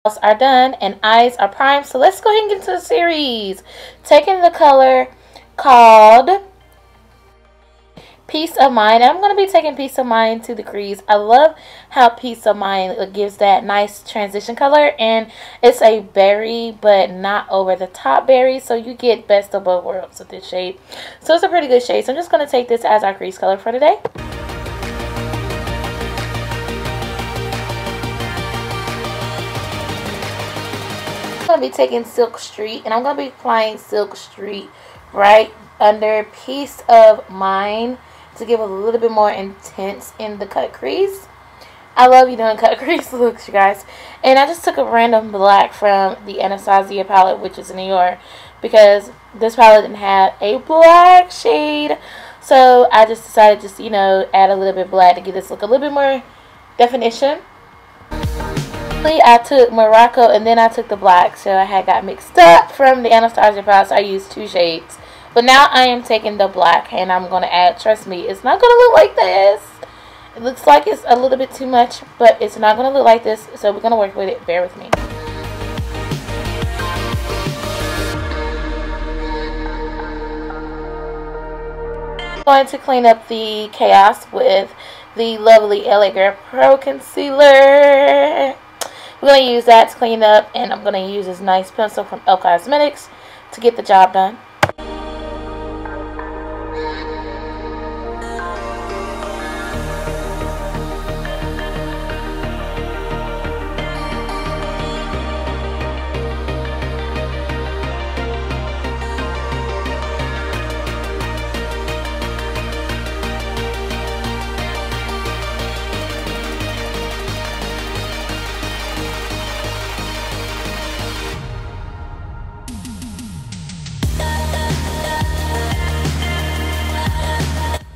are done and eyes are primed. So let's go ahead and get into the series. Taking the color called Peace of Mind. I'm going to be taking Peace of Mind to the crease. I love how Peace of Mind gives that nice transition color, and it's a berry but not over the top berry, so you get best of both worlds with this shade. So it's a pretty good shade. So I'm just going to take this as our crease color for today. I'm going to be taking Silk Street, and I'm going to be applying Silk Street right under Peace of Mind to give a little bit more intense in the cut crease. I love you doing cut crease looks, you guys. And I just took a random black from the Anastasia palette, which is in New York, because this palette didn't have a black shade. So I just decided just, you know, add a little bit of black to give this look a little bit more definition. I took Morocco and then I took the black, so I had got mixed up from the Anastasia palette, so I used two shades. But now I am taking the black and I'm going to add, trust me, it's not going to look like this. It looks like it's a little bit too much, but it's not going to look like this, so we're going to work with it. Bear with me. I'm going to clean up the chaos with the lovely LA Girl Pro Concealer. We're going to use that to clean up, and I'm going to use this nice pencil from Elle Cosmetics to get the job done.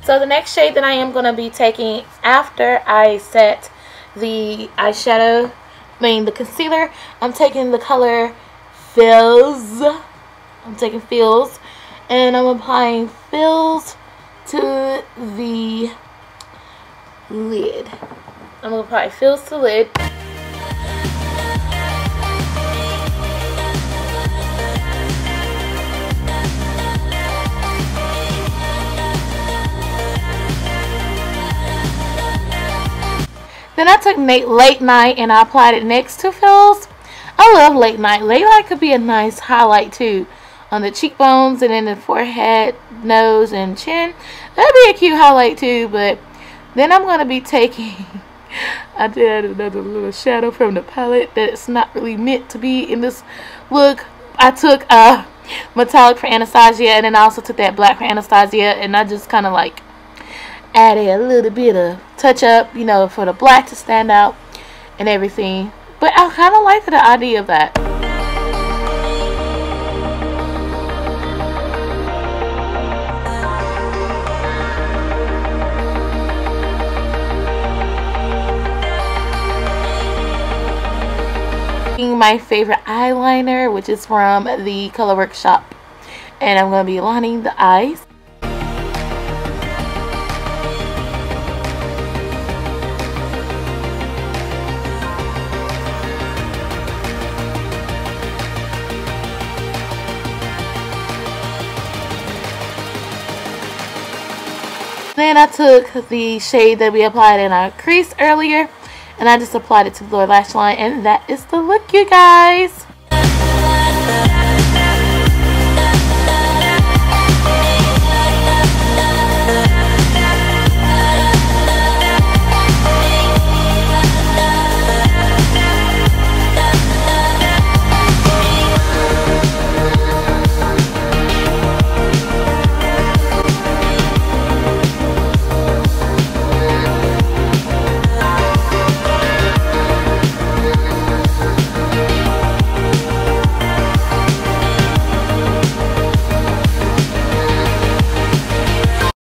So the next shade that I am going to be taking after I set the eyeshadow, the concealer, I'm taking the color Fills. I'm taking Fills, and I'm applying Fills to the lid. I'm going to apply Fills to the lid. Then I took Late Night and I applied it next to Fills. I love Late Night. Late Night could be a nice highlight too on the cheekbones and in the forehead, nose, and chin. That'd be a cute highlight too. But then I'm going to be taking, I did another little shadow from the palette that's not really meant to be in this look. I took Metallic for Anastasia, and then I also took that black for Anastasia, and I just kind of like added a little bit of touch up, you know, for the black to stand out and everything. But I kind of like the idea of that. My favorite eyeliner, which is from the Color Workshop, and I'm going to be lining the eyes. Then I took the shade that we applied in our crease earlier, and I just applied it to the lower lash line, and that is the look, you guys.